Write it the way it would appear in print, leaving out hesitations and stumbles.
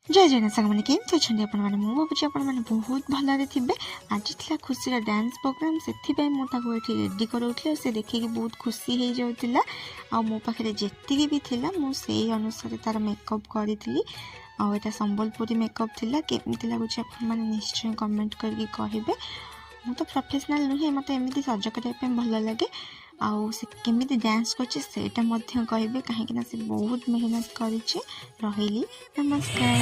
जय जगन्नाथ सागମାନେ କେମିତି ଅଛନ୍ତି ଆପଣମାନେ। ମୁଁ ଭାବୁଛି ଆପଣମାନେ ବହୁତ ଭଲରେ ଥିବେ। ଆଜି ଥିଲା ଖୁସିର ଡ୍ୟାନ୍ସ ପ୍ରୋଗ୍ରାମ୍, ସେଥିପାଇଁ ମୁଁ ତାକୁ ଏଠି ରେଡ଼ି କରାଉଥିଲି। ଆଉ ସେ ଦେଖିକି ବହୁତ ଖୁସି ହେଇଯାଉଥିଲା। ଆଉ ମୋ ପାଖରେ ଯେତିକି ବି ଥିଲା ମୁଁ ସେଇ ଅନୁସାରେ ତା'ର ମେକଅପ୍ କରିଥିଲି। ଆଉ ଏଇଟା ସମ୍ବଲପୁରୀ ମେକଅପ୍ ଥିଲା। କେମିତି ଲାଗୁଛି ଆପଣମାନେ ନିଶ୍ଚୟ କମେଣ୍ଟ କରିକି କହିବେ। ମୁଁ ତ ପ୍ରଫେସନାଲ୍ ନୁହେଁ, ମୋତେ ଏମିତି ସଜ କରିବା ପାଇଁ ଭଲ ଲାଗେ। ଆଉ ସେ କେମିତି ଡ୍ୟାନ୍ସ କରିଛି ସେଇଟା ମଧ୍ୟ କହିବେ, କାହିଁକିନା ସେ ବହୁତ ମେହନତ କରିଛି। ରହିଲି, ନମସ୍କାର।